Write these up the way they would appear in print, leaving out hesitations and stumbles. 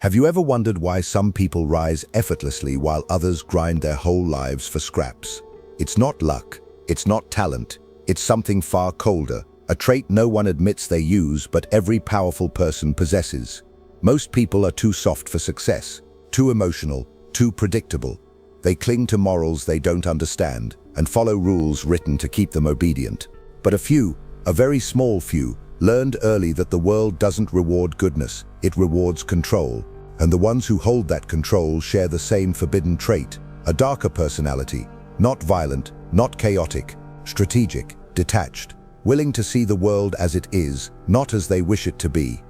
Have you ever wondered why some people rise effortlessly while others grind their whole lives for scraps? It's not luck, it's not talent, it's something far colder, a trait no one admits they use but every powerful person possesses. Most people are too soft for success, too emotional, too predictable. They cling to morals they don't understand and follow rules written to keep them obedient. But a few, a very small few, learned early that the world doesn't reward goodness, it rewards control. And the ones who hold that control share the same forbidden trait, a darker personality, not violent, not chaotic, strategic, detached, willing to see the world as it is, not as they wish it to be.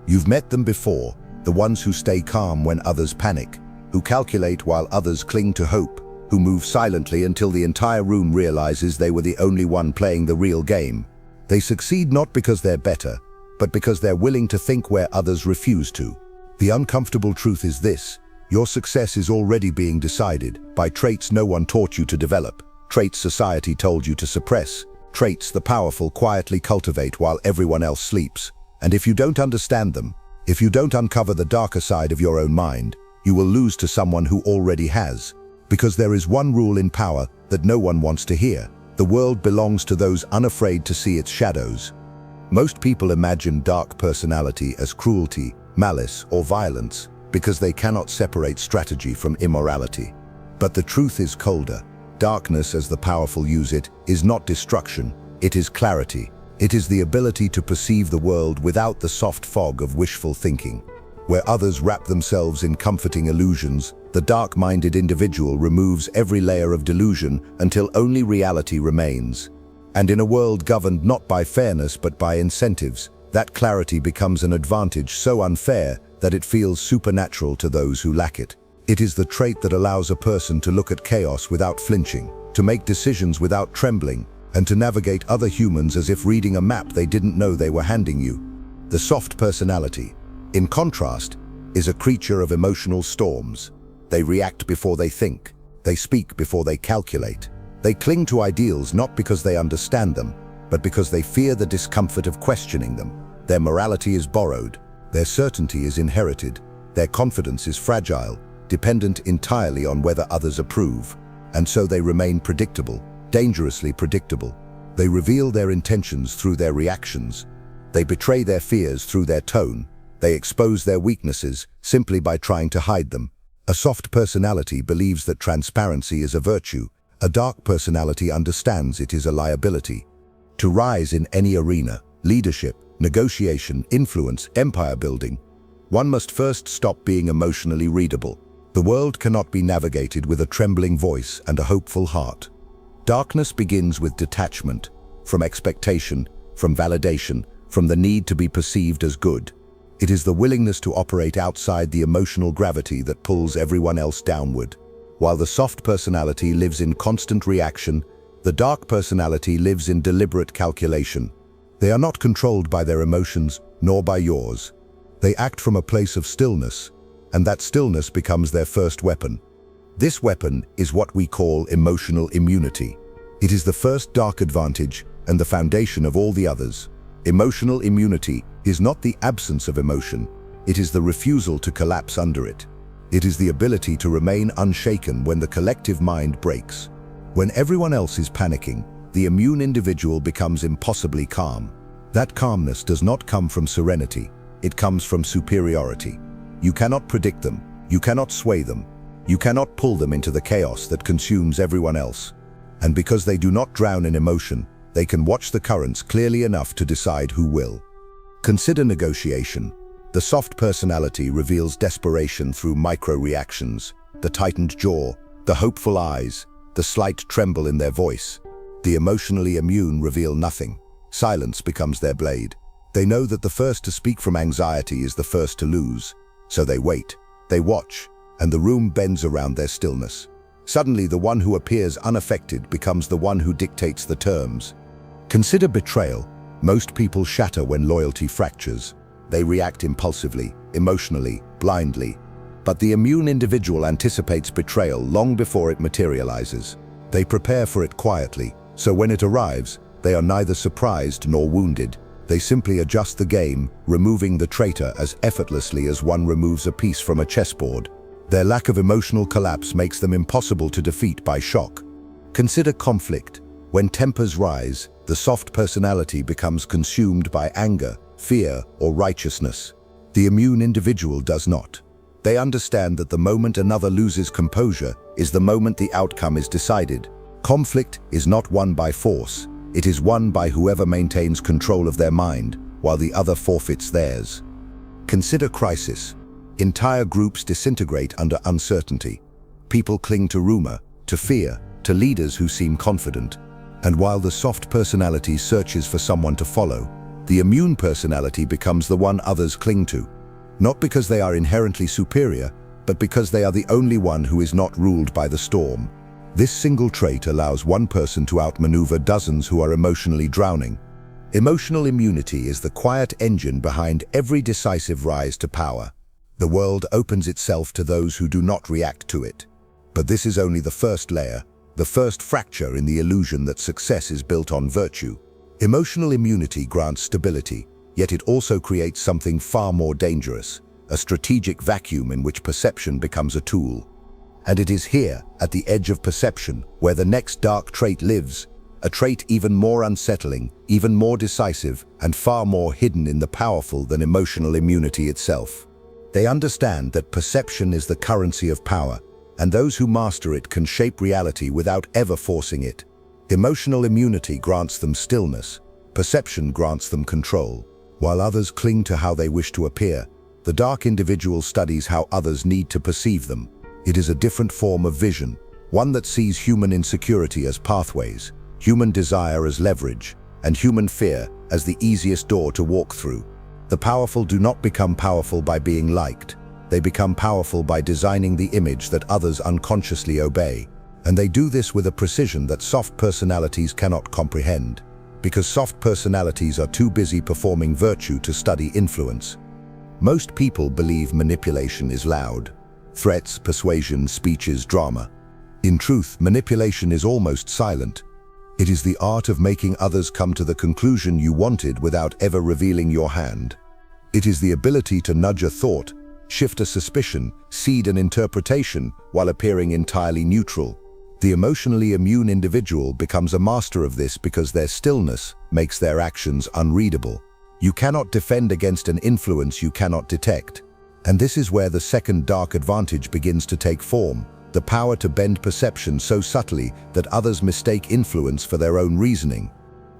You've met them before, the ones who stay calm when others panic, who calculate while others cling to hope, who move silently until the entire room realizes they were the only one playing the real game. They succeed not because they're better, but because they're willing to think where others refuse to. The uncomfortable truth is this: your success is already being decided by traits no one taught you to develop, traits society told you to suppress, traits the powerful quietly cultivate while everyone else sleeps. And if you don't understand them, if you don't uncover the darker side of your own mind, you will lose to someone who already has. Because there is one rule in power that no one wants to hear: the world belongs to those unafraid to see its shadows. Most people imagine dark personality as cruelty, malice, or violence because they cannot separate strategy from immorality. But the truth is colder. Darkness, as the powerful use it, is not destruction, it is clarity. It is the ability to perceive the world without the soft fog of wishful thinking. Where others wrap themselves in comforting illusions, the dark-minded individual removes every layer of delusion until only reality remains. And in a world governed not by fairness but by incentives, that clarity becomes an advantage so unfair that it feels supernatural to those who lack it. It is the trait that allows a person to look at chaos without flinching, to make decisions without trembling, and to navigate other humans as if reading a map they didn't know they were handing you. The soft personality, in contrast, is a creature of emotional storms. They react before they think. They speak before they calculate. They cling to ideals not because they understand them, but because they fear the discomfort of questioning them. Their morality is borrowed. Their certainty is inherited. Their confidence is fragile, dependent entirely on whether others approve. And so they remain predictable, dangerously predictable. They reveal their intentions through their reactions. They betray their fears through their tone. They expose their weaknesses simply by trying to hide them. A soft personality believes that transparency is a virtue. A dark personality understands it is a liability. To rise in any arena, leadership, negotiation, influence, empire building, one must first stop being emotionally readable. The world cannot be navigated with a trembling voice and a hopeful heart. Darkness begins with detachment, from expectation, from validation, from the need to be perceived as good. It is the willingness to operate outside the emotional gravity that pulls everyone else downward. While the soft personality lives in constant reaction, the dark personality lives in deliberate calculation. They are not controlled by their emotions, nor by yours. They act from a place of stillness, and that stillness becomes their first weapon. This weapon is what we call emotional immunity. It is the first dark advantage and the foundation of all the others. Emotional immunity is not the absence of emotion, it is the refusal to collapse under it. It is the ability to remain unshaken when the collective mind breaks. When everyone else is panicking, the immune individual becomes impossibly calm. That calmness does not come from serenity, it comes from superiority. You cannot predict them, you cannot sway them, you cannot pull them into the chaos that consumes everyone else. And because they do not drown in emotion, they can watch the currents clearly enough to decide who will. Consider negotiation. The soft personality reveals desperation through micro-reactions, the tightened jaw, the hopeful eyes, the slight tremble in their voice. The emotionally immune reveal nothing. Silence becomes their blade. They know that the first to speak from anxiety is the first to lose. So they wait, they watch, and the room bends around their stillness. Suddenly, the one who appears unaffected becomes the one who dictates the terms. Consider betrayal. Most people shatter when loyalty fractures. They react impulsively, emotionally, blindly. But the immune individual anticipates betrayal long before it materializes. They prepare for it quietly, so when it arrives, they are neither surprised nor wounded. They simply adjust the game, removing the traitor as effortlessly as one removes a piece from a chessboard. Their lack of emotional collapse makes them impossible to defeat by shock. Consider conflict. When tempers rise, the soft personality becomes consumed by anger, fear, or righteousness. The immune individual does not. They understand that the moment another loses composure is the moment the outcome is decided. Conflict is not won by force. It is won by whoever maintains control of their mind, while the other forfeits theirs. Consider crisis. Entire groups disintegrate under uncertainty. People cling to rumor, to fear, to leaders who seem confident. And while the soft personality searches for someone to follow, the immune personality becomes the one others cling to. Not because they are inherently superior, but because they are the only one who is not ruled by the storm. This single trait allows one person to outmaneuver dozens who are emotionally drowning. Emotional immunity is the quiet engine behind every decisive rise to power. The world opens itself to those who do not react to it. But this is only the first layer, the first fracture in the illusion that success is built on virtue. Emotional immunity grants stability, yet it also creates something far more dangerous, a strategic vacuum in which perception becomes a tool. And it is here, at the edge of perception, where the next dark trait lives, a trait even more unsettling, even more decisive, and far more hidden in the powerful than emotional immunity itself. They understand that perception is the currency of power, and those who master it can shape reality without ever forcing it. Emotional immunity grants them stillness, perception grants them control. While others cling to how they wish to appear, the dark individual studies how others need to perceive them. It is a different form of vision, one that sees human insecurity as pathways, human desire as leverage, and human fear as the easiest door to walk through. The powerful do not become powerful by being liked. They become powerful by designing the image that others unconsciously obey. And they do this with a precision that soft personalities cannot comprehend, because soft personalities are too busy performing virtue to study influence. Most people believe manipulation is loud. Threats, persuasion, speeches, drama. In truth, manipulation is almost silent. It is the art of making others come to the conclusion you wanted without ever revealing your hand. It is the ability to nudge a thought, shift a suspicion, seed an interpretation while appearing entirely neutral. The emotionally immune individual becomes a master of this because their stillness makes their actions unreadable. You cannot defend against an influence you cannot detect. And this is where the second dark advantage begins to take form, the power to bend perception so subtly that others mistake influence for their own reasoning.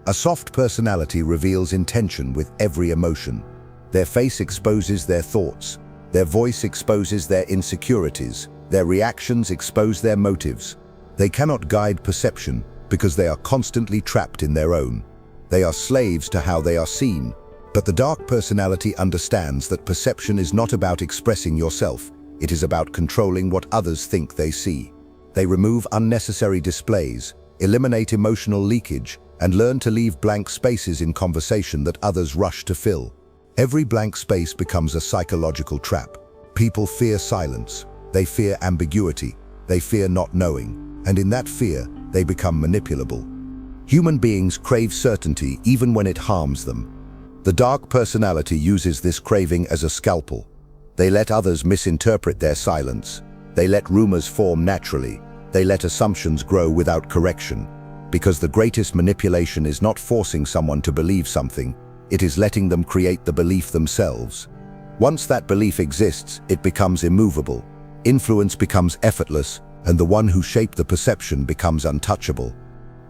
A soft personality reveals intention with every emotion. Their face exposes their thoughts. Their voice exposes their insecurities. Their reactions expose their motives. They cannot guide perception because they are constantly trapped in their own. They are slaves to how they are seen. But the dark personality understands that perception is not about expressing yourself. It is about controlling what others think they see. They remove unnecessary displays, eliminate emotional leakage, and learn to leave blank spaces in conversation that others rush to fill. Every blank space becomes a psychological trap. People fear silence. They fear ambiguity. They fear not knowing. And in that fear, they become manipulable. Human beings crave certainty even when it harms them. The dark personality uses this craving as a scalpel. They let others misinterpret their silence. They let rumors form naturally. They let assumptions grow without correction. Because the greatest manipulation is not forcing someone to believe something, it is letting them create the belief themselves. Once that belief exists, it becomes immovable. Influence becomes effortless, and the one who shaped the perception becomes untouchable.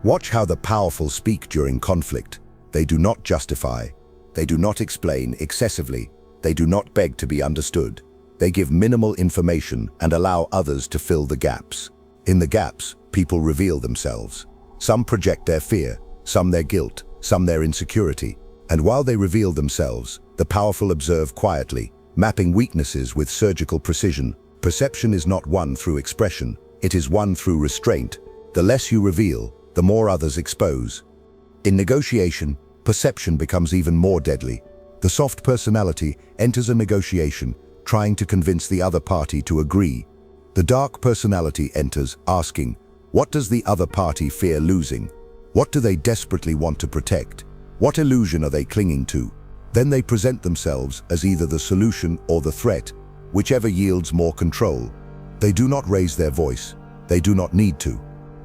Watch how the powerful speak during conflict. They do not justify. They do not explain excessively. They do not beg to be understood. They give minimal information and allow others to fill the gaps. In the gaps, people reveal themselves. Some project their fear, some their guilt, some their insecurity. And while they reveal themselves, the powerful observe quietly, mapping weaknesses with surgical precision. Perception is not won through expression. It is won through restraint. The less you reveal, the more others expose. In negotiation, perception becomes even more deadly. The soft personality enters a negotiation, trying to convince the other party to agree. The dark personality enters, asking, what does the other party fear losing? What do they desperately want to protect? What illusion are they clinging to? Then they present themselves as either the solution or the threat, whichever yields more control. They do not raise their voice. They do not need to.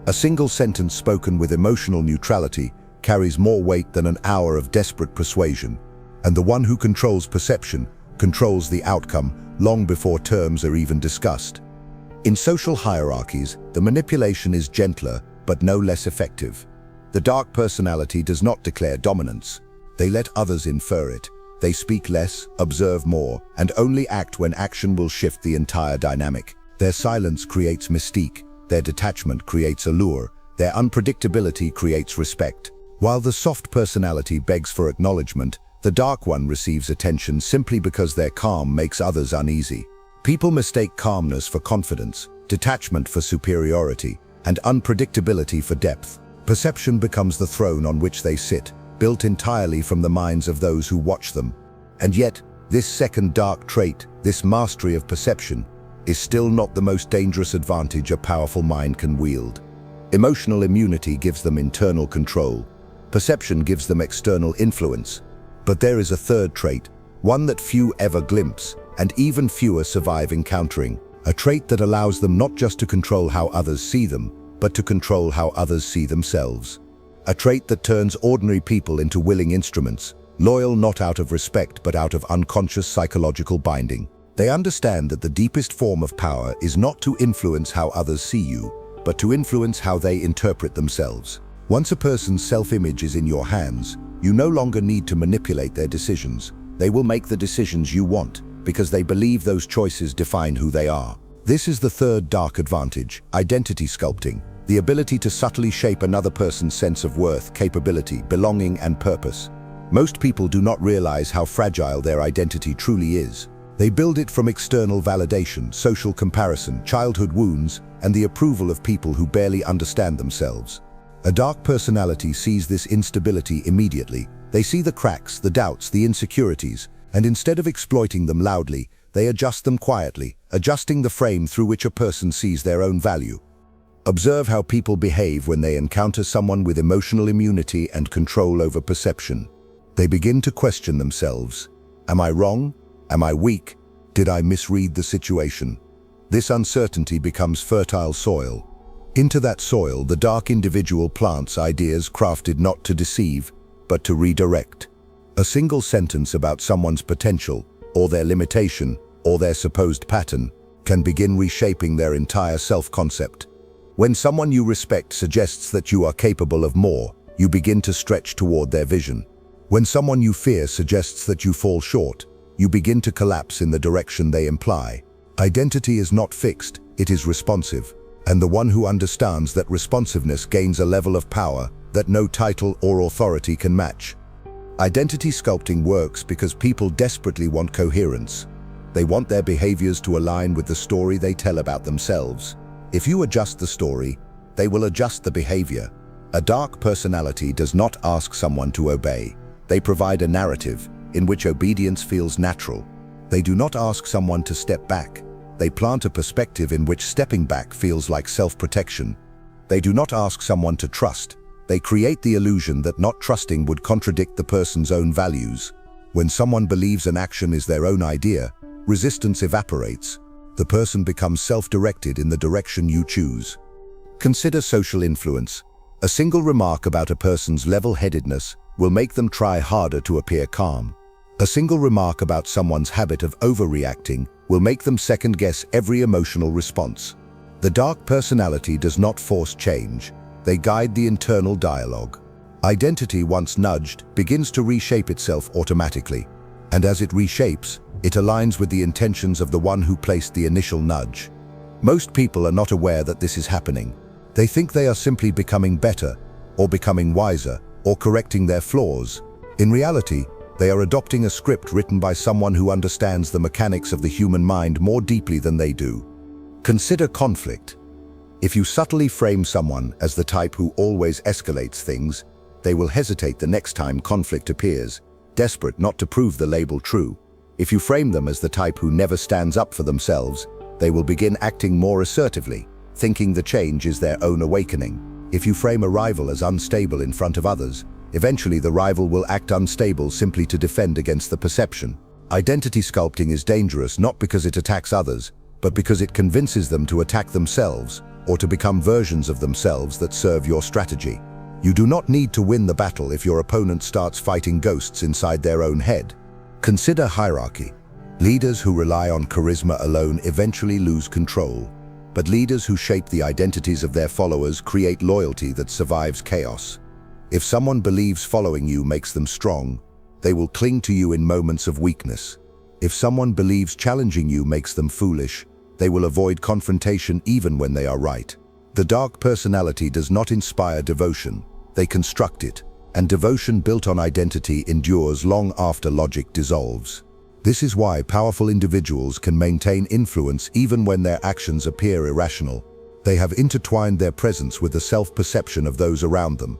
A single sentence spoken with emotional neutrality carries more weight than an hour of desperate persuasion. And the one who controls perception controls the outcome long before terms are even discussed. In social hierarchies, the manipulation is gentler but no less effective. The dark personality does not declare dominance. They let others infer it. They speak less, observe more, and only act when action will shift the entire dynamic. Their silence creates mystique. Their detachment creates allure. Their unpredictability creates respect. While the soft personality begs for acknowledgement, the dark one receives attention simply because their calm makes others uneasy. People mistake calmness for confidence, detachment for superiority, and unpredictability for depth. Perception becomes the throne on which they sit, built entirely from the minds of those who watch them. And yet, this second dark trait, this mastery of perception, is still not the most dangerous advantage a powerful mind can wield. Emotional immunity gives them internal control. Perception gives them external influence. But there is a third trait, one that few ever glimpse, and even fewer survive encountering. A trait that allows them not just to control how others see them, but to control how others see themselves. A trait that turns ordinary people into willing instruments, loyal not out of respect but out of unconscious psychological binding. They understand that the deepest form of power is not to influence how others see you, but to influence how they interpret themselves. Once a person's self-image is in your hands, you no longer need to manipulate their decisions. They will make the decisions you want, because they believe those choices define who they are. This is the third dark advantage, identity sculpting, the ability to subtly shape another person's sense of worth, capability, belonging, and purpose. Most people do not realize how fragile their identity truly is. They build it from external validation, social comparison, childhood wounds, and the approval of people who barely understand themselves. A dark personality sees this instability immediately. They see the cracks, the doubts, the insecurities, and instead of exploiting them loudly, they adjust them quietly, adjusting the frame through which a person sees their own value. Observe how people behave when they encounter someone with emotional immunity and control over perception. They begin to question themselves. Am I wrong? Am I weak? Did I misread the situation? This uncertainty becomes fertile soil. Into that soil, the dark individual plants ideas crafted not to deceive, but to redirect. A single sentence about someone's potential, or their limitation, or their supposed pattern, can begin reshaping their entire self-concept. When someone you respect suggests that you are capable of more, you begin to stretch toward their vision. When someone you fear suggests that you fall short, you begin to collapse in the direction they imply. Identity is not fixed, it is responsive. And the one who understands that responsiveness gains a level of power that no title or authority can match. Identity sculpting works because people desperately want coherence. They want their behaviors to align with the story they tell about themselves. If you adjust the story, they will adjust the behavior. A dark personality does not ask someone to obey. They provide a narrative in which obedience feels natural. They do not ask someone to step back. They plant a perspective in which stepping back feels like self-protection. They do not ask someone to trust. They create the illusion that not trusting would contradict the person's own values. When someone believes an action is their own idea, resistance evaporates. The person becomes self-directed in the direction you choose. Consider social influence. A single remark about a person's level-headedness will make them try harder to appear calm. A single remark about someone's habit of overreacting will make them second-guess every emotional response. The dark personality does not force change. They guide the internal dialogue. Identity, once nudged, begins to reshape itself automatically. And as it reshapes, it aligns with the intentions of the one who placed the initial nudge. Most people are not aware that this is happening. They think they are simply becoming better, or becoming wiser, or correcting their flaws. In reality, they are adopting a script written by someone who understands the mechanics of the human mind more deeply than they do. Consider conflict. If you subtly frame someone as the type who always escalates things, they will hesitate the next time conflict appears, desperate not to prove the label true. If you frame them as the type who never stands up for themselves, they will begin acting more assertively, thinking the change is their own awakening. If you frame a rival as unstable in front of others, Eventually, the rival will act unstable simply to defend against the perception. Identity sculpting is dangerous not because it attacks others, but because it convinces them to attack themselves or to become versions of themselves that serve your strategy. You do not need to win the battle if your opponent starts fighting ghosts inside their own head. Consider hierarchy. Leaders who rely on charisma alone eventually lose control, but leaders who shape the identities of their followers create loyalty that survives chaos. If someone believes following you makes them strong, they will cling to you in moments of weakness. If someone believes challenging you makes them foolish, they will avoid confrontation even when they are right. The dark personality does not inspire devotion, they construct it, and devotion built on identity endures long after logic dissolves. This is why powerful individuals can maintain influence even when their actions appear irrational. They have intertwined their presence with the self-perception of those around them.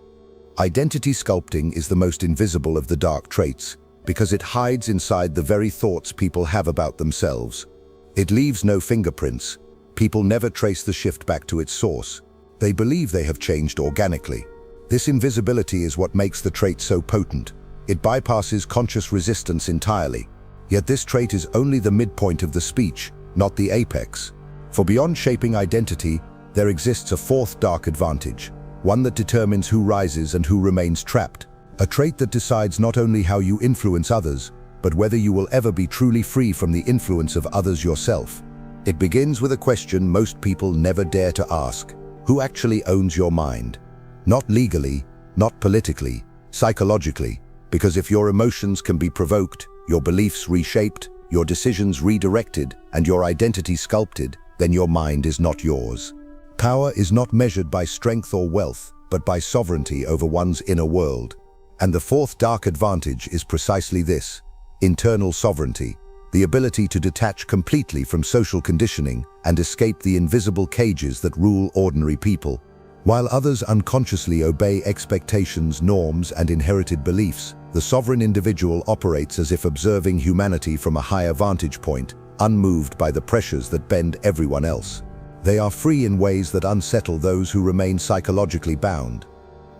Identity sculpting is the most invisible of the dark traits because it hides inside the very thoughts people have about themselves. It leaves no fingerprints. People never trace the shift back to its source. They believe they have changed organically. This invisibility is what makes the trait so potent. It bypasses conscious resistance entirely. Yet this trait is only the midpoint of the speech, not the apex. For beyond shaping identity, there exists a fourth dark advantage, one that determines who rises and who remains trapped. A trait that decides not only how you influence others, but whether you will ever be truly free from the influence of others yourself. It begins with a question most people never dare to ask: who actually owns your mind? Not legally, not politically, psychologically, because if your emotions can be provoked, your beliefs reshaped, your decisions redirected, and your identity sculpted, then your mind is not yours. Power is not measured by strength or wealth, but by sovereignty over one's inner world. And the fourth dark advantage is precisely this: internal sovereignty, the ability to detach completely from social conditioning and escape the invisible cages that rule ordinary people. While others unconsciously obey expectations, norms, and inherited beliefs, the sovereign individual operates as if observing humanity from a higher vantage point, unmoved by the pressures that bend everyone else. They are free in ways that unsettle those who remain psychologically bound.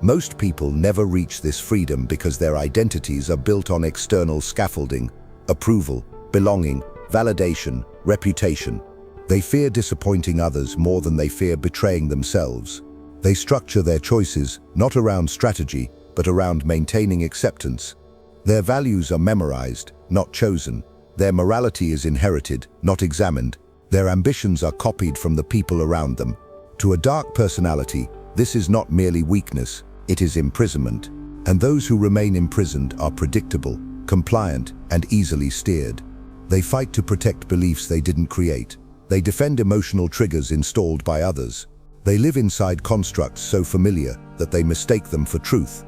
Most people never reach this freedom because their identities are built on external scaffolding: approval, belonging, validation, reputation. They fear disappointing others more than they fear betraying themselves. They structure their choices not around strategy, but around maintaining acceptance. Their values are memorized, not chosen. Their morality is inherited, not examined. Their ambitions are copied from the people around them. To a dark personality, this is not merely weakness, it is imprisonment. And those who remain imprisoned are predictable, compliant, and easily steered. They fight to protect beliefs they didn't create. They defend emotional triggers installed by others. They live inside constructs so familiar that they mistake them for truth.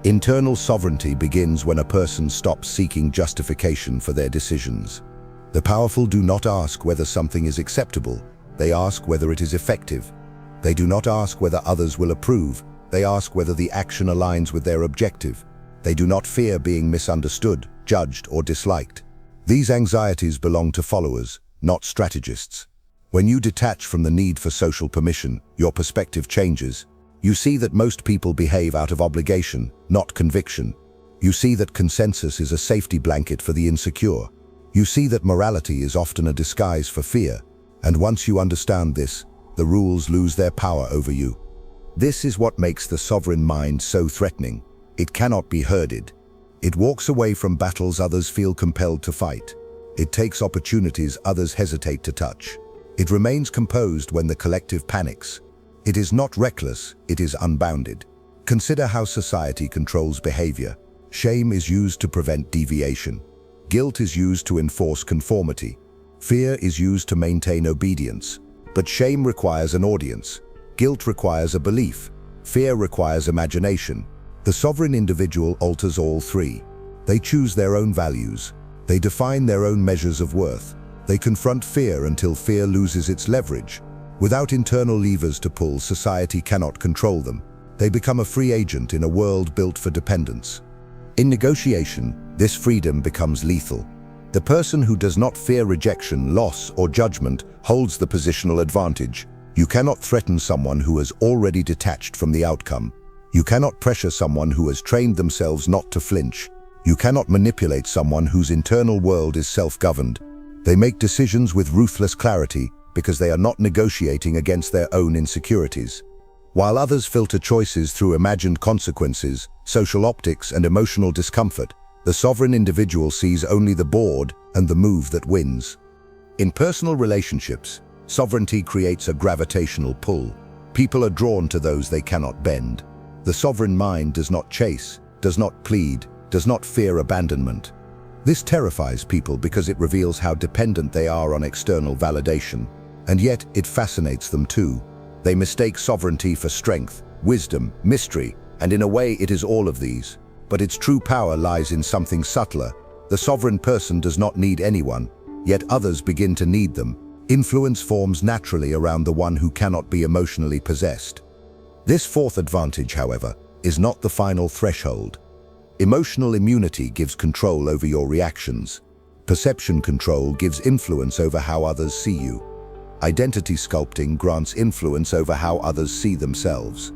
Internal sovereignty begins when a person stops seeking justification for their decisions. The powerful do not ask whether something is acceptable, they ask whether it is effective. They do not ask whether others will approve, they ask whether the action aligns with their objective. They do not fear being misunderstood, judged, or disliked. These anxieties belong to followers, not strategists. When you detach from the need for social permission, your perspective changes. You see that most people behave out of obligation, not conviction. You see that consensus is a safety blanket for the insecure. You see that morality is often a disguise for fear. And once you understand this, the rules lose their power over you. This is what makes the sovereign mind so threatening. It cannot be herded. It walks away from battles others feel compelled to fight. It takes opportunities others hesitate to touch. It remains composed when the collective panics. It is not reckless, it is unbounded. Consider how society controls behavior. Shame is used to prevent deviation. Guilt is used to enforce conformity. Fear is used to maintain obedience. But shame requires an audience. Guilt requires a belief. Fear requires imagination. The sovereign individual alters all three. They choose their own values. They define their own measures of worth. They confront fear until fear loses its leverage. Without internal levers to pull, society cannot control them. They become a free agent in a world built for dependence. In negotiation, this freedom becomes lethal. The person who does not fear rejection, loss, or judgment holds the positional advantage. You cannot threaten someone who has already detached from the outcome. You cannot pressure someone who has trained themselves not to flinch. You cannot manipulate someone whose internal world is self-governed. They make decisions with ruthless clarity because they are not negotiating against their own insecurities. While others filter choices through imagined consequences, social optics, and emotional discomfort, the sovereign individual sees only the board and the move that wins. In personal relationships, sovereignty creates a gravitational pull. People are drawn to those they cannot bend. The sovereign mind does not chase, does not plead, does not fear abandonment. This terrifies people because it reveals how dependent they are on external validation. And yet, it fascinates them too. They mistake sovereignty for strength, wisdom, mystery, and in a way it is all of these. But its true power lies in something subtler. The sovereign person does not need anyone, yet others begin to need them. Influence forms naturally around the one who cannot be emotionally possessed. This fourth advantage, however, is not the final threshold. Emotional immunity gives control over your reactions. Perception control gives influence over how others see you. Identity sculpting grants influence over how others see themselves.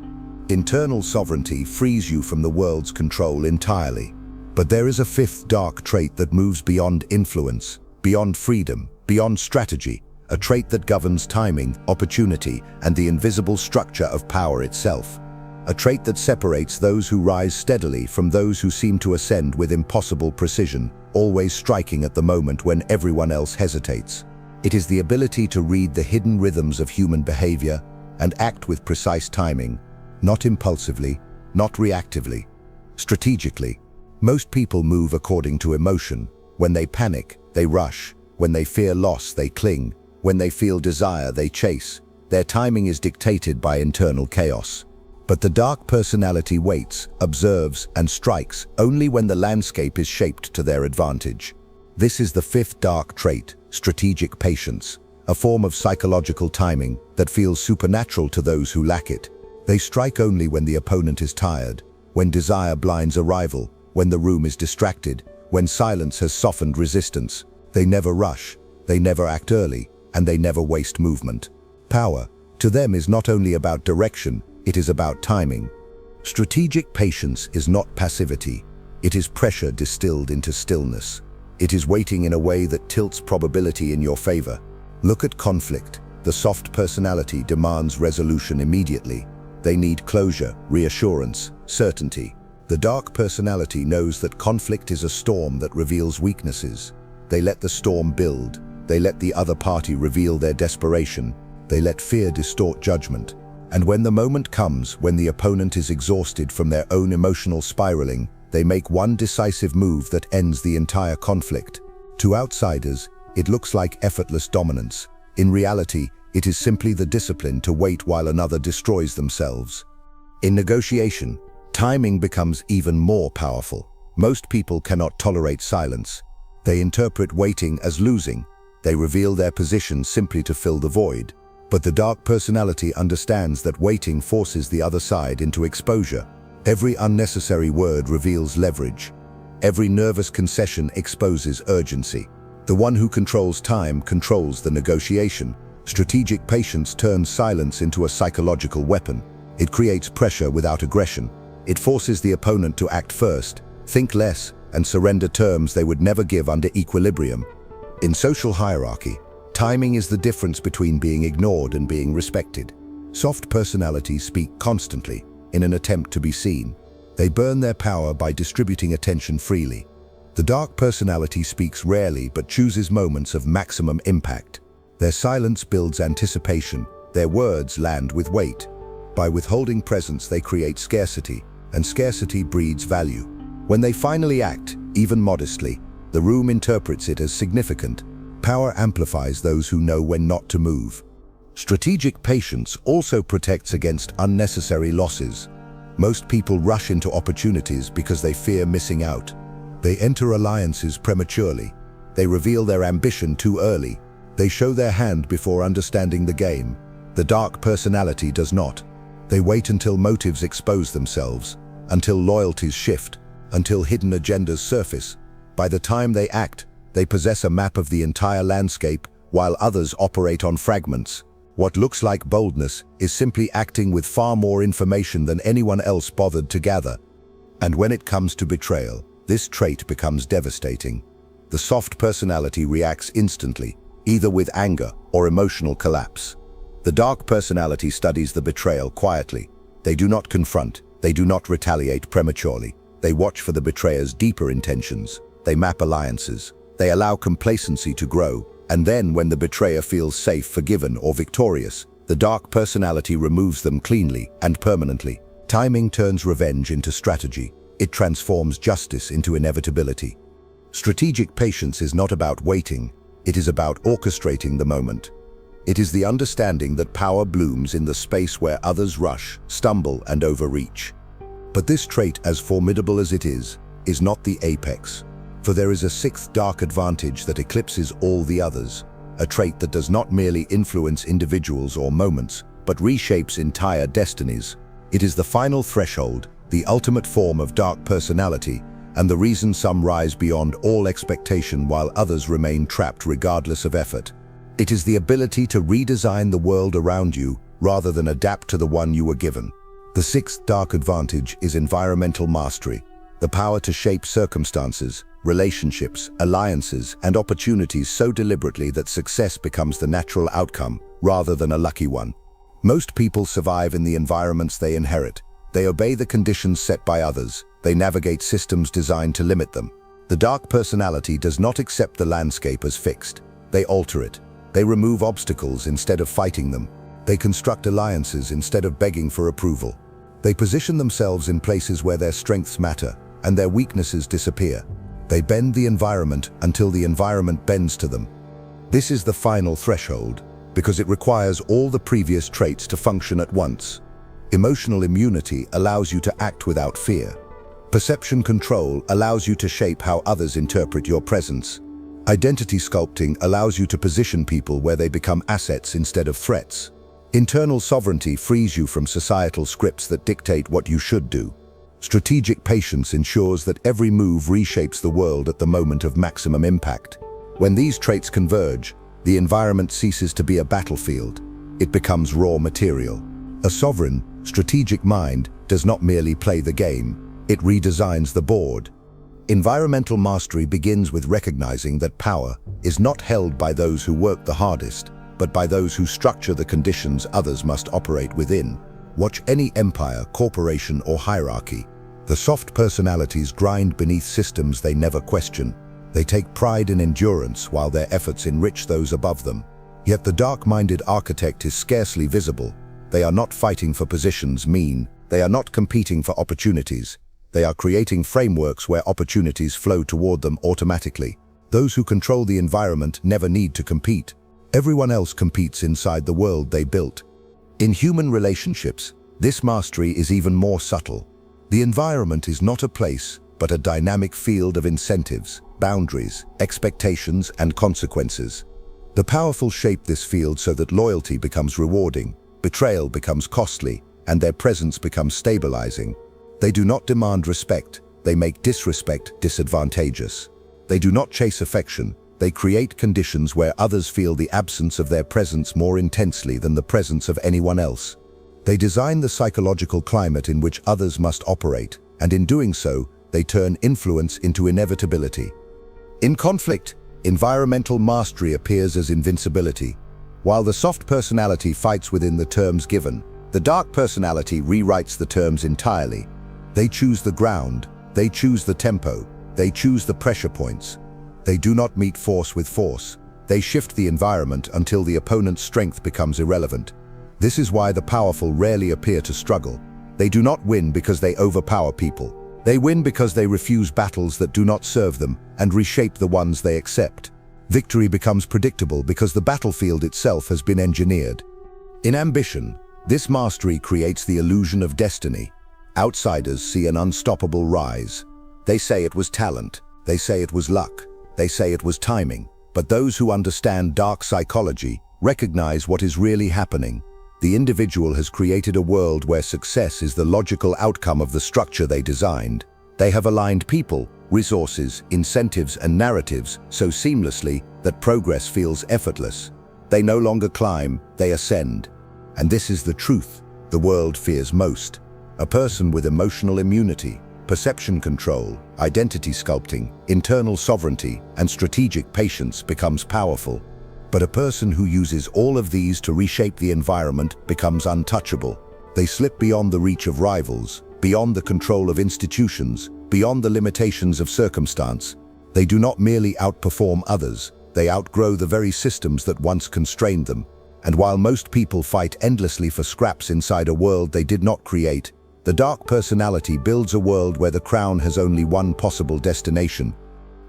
Internal sovereignty frees you from the world's control entirely. But there is a fifth dark trait that moves beyond influence, beyond freedom, beyond strategy, a trait that governs timing, opportunity, and the invisible structure of power itself. A trait that separates those who rise steadily from those who seem to ascend with impossible precision, always striking at the moment when everyone else hesitates. It is the ability to read the hidden rhythms of human behavior and act with precise timing, not impulsively, not reactively, strategically. Most people move according to emotion. When they panic, they rush. When they fear loss, they cling. When they feel desire, they chase. Their timing is dictated by internal chaos. But the dark personality waits, observes, and strikes only when the landscape is shaped to their advantage. This is the fifth dark trait, strategic patience, a form of psychological timing that feels supernatural to those who lack it. They strike only when the opponent is tired, when desire blinds a rival, when the room is distracted, when silence has softened resistance. They never rush, they never act early, and they never waste movement. Power, to them, is not only about direction, it is about timing. Strategic patience is not passivity. It is pressure distilled into stillness. It is waiting in a way that tilts probability in your favor. Look at conflict. The soft personality demands resolution immediately. They need closure, reassurance, certainty. The dark personality knows that conflict is a storm that reveals weaknesses. They let the storm build. They let the other party reveal their desperation. They let fear distort judgment. And when the moment comes, when the opponent is exhausted from their own emotional spiraling, they make one decisive move that ends the entire conflict. To outsiders, it looks like effortless dominance. In reality, it is simply the discipline to wait while another destroys themselves. In negotiation, timing becomes even more powerful. Most people cannot tolerate silence. They interpret waiting as losing. They reveal their position simply to fill the void. But the dark personality understands that waiting forces the other side into exposure. Every unnecessary word reveals leverage. Every nervous concession exposes urgency. The one who controls time controls the negotiation. Strategic patience turns silence into a psychological weapon. It creates pressure without aggression. It forces the opponent to act first, think less, and surrender terms they would never give under equilibrium. In social hierarchy, timing is the difference between being ignored and being respected. Soft personalities speak constantly in an attempt to be seen. They burn their power by distributing attention freely. The dark personality speaks rarely but chooses moments of maximum impact. Their silence builds anticipation. Their words land with weight. By withholding presence, they create scarcity, and scarcity breeds value. When they finally act, even modestly, the room interprets it as significant. Power amplifies those who know when not to move. Strategic patience also protects against unnecessary losses. Most people rush into opportunities because they fear missing out. They enter alliances prematurely. They reveal their ambition too early. They show their hand before understanding the game. The dark personality does not. They wait until motives expose themselves, until loyalties shift, until hidden agendas surface. By the time they act, they possess a map of the entire landscape, while others operate on fragments. What looks like boldness is simply acting with far more information than anyone else bothered to gather. And when it comes to betrayal, this trait becomes devastating. The soft personality reacts instantly, either with anger or emotional collapse. The dark personality studies the betrayal quietly. They do not confront, they do not retaliate prematurely. They watch for the betrayer's deeper intentions. They map alliances. They allow complacency to grow. And then, when the betrayer feels safe, forgiven, or victorious, the dark personality removes them cleanly and permanently. Timing turns revenge into strategy. It transforms justice into inevitability. Strategic patience is not about waiting. It is about orchestrating the moment. It is the understanding that power blooms in the space where others rush, stumble, and overreach. But this trait, as formidable as it is not the apex. For there is a sixth dark advantage that eclipses all the others, a trait that does not merely influence individuals or moments, but reshapes entire destinies. It is the final threshold, the ultimate form of dark personality, and the reason some rise beyond all expectation while others remain trapped regardless of effort. It is the ability to redesign the world around you rather than adapt to the one you were given. The sixth dark advantage is environmental mastery, the power to shape circumstances, relationships, alliances, and opportunities so deliberately that success becomes the natural outcome rather than a lucky one. Most people survive in the environments they inherit. They obey the conditions set by others. They navigate systems designed to limit them. The dark personality does not accept the landscape as fixed. They alter it. They remove obstacles instead of fighting them. They construct alliances instead of begging for approval. They position themselves in places where their strengths matter and their weaknesses disappear. They bend the environment until the environment bends to them. This is the final threshold, because it requires all the previous traits to function at once. Emotional immunity allows you to act without fear. Perception control allows you to shape how others interpret your presence. Identity sculpting allows you to position people where they become assets instead of threats. Internal sovereignty frees you from societal scripts that dictate what you should do. Strategic patience ensures that every move reshapes the world at the moment of maximum impact. When these traits converge, the environment ceases to be a battlefield. It becomes raw material. A sovereign, strategic mind does not merely play the game, it redesigns the board. Environmental mastery begins with recognizing that power is not held by those who work the hardest, but by those who structure the conditions others must operate within. Watch any empire, corporation, or hierarchy. The soft personalities grind beneath systems they never question. They take pride in endurance while their efforts enrich those above them. Yet the dark-minded architect is scarcely visible. They are not fighting for positions mean. They are not competing for opportunities. They are creating frameworks where opportunities flow toward them automatically. Those who control the environment never need to compete. Everyone else competes inside the world they built. In human relationships, this mastery is even more subtle. The environment is not a place, but a dynamic field of incentives, boundaries, expectations, and consequences. The powerful shape this field so that loyalty becomes rewarding, betrayal becomes costly, and their presence becomes stabilizing. They do not demand respect, they make disrespect disadvantageous. They do not chase affection, they create conditions where others feel the absence of their presence more intensely than the presence of anyone else. They design the psychological climate in which others must operate, and in doing so, they turn influence into inevitability. In conflict, environmental mastery appears as invincibility. While the soft personality fights within the terms given, the dark personality rewrites the terms entirely. They choose the ground, they choose the tempo, they choose the pressure points. They do not meet force with force. They shift the environment until the opponent's strength becomes irrelevant. This is why the powerful rarely appear to struggle. They do not win because they overpower people. They win because they refuse battles that do not serve them and reshape the ones they accept. Victory becomes predictable because the battlefield itself has been engineered. In ambition, this mastery creates the illusion of destiny. Outsiders see an unstoppable rise. They say it was talent. They say it was luck. They say it was timing. But those who understand dark psychology recognize what is really happening. The individual has created a world where success is the logical outcome of the structure they designed. They have aligned people, resources, incentives, and narratives so seamlessly that progress feels effortless. They no longer climb, they ascend. And this is the truth the world fears most. A person with emotional immunity, perception control, identity sculpting, internal sovereignty, and strategic patience becomes powerful. But a person who uses all of these to reshape the environment becomes untouchable. They slip beyond the reach of rivals, beyond the control of institutions, beyond the limitations of circumstance. They do not merely outperform others, they outgrow the very systems that once constrained them. And while most people fight endlessly for scraps inside a world they did not create, the dark personality builds a world where the crown has only one possible destination.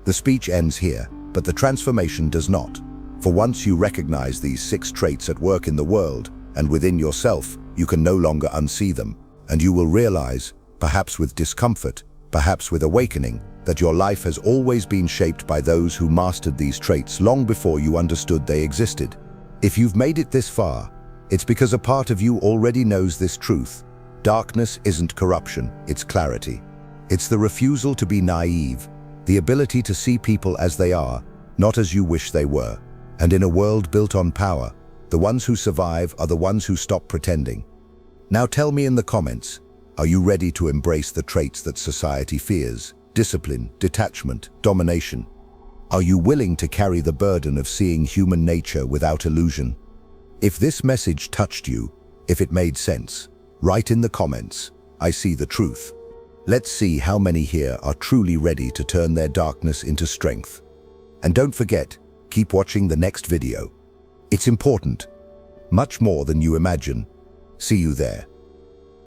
The speech ends here, but the transformation does not. For once you recognize these 6 traits at work in the world, and within yourself, you can no longer unsee them. And you will realize, perhaps with discomfort, perhaps with awakening, that your life has always been shaped by those who mastered these traits long before you understood they existed. If you've made it this far, it's because a part of you already knows this truth. Darkness isn't corruption, it's clarity. It's the refusal to be naive, the ability to see people as they are, not as you wish they were. And in a world built on power, the ones who survive are the ones who stop pretending. Now tell me in the comments, are you ready to embrace the traits that society fears? Discipline, detachment, domination. Are you willing to carry the burden of seeing human nature without illusion? If this message touched you, if it made sense, write in the comments, I see the truth. Let's see how many here are truly ready to turn their darkness into strength. And don't forget, keep watching the next video. It's important, much more than you imagine. See you there.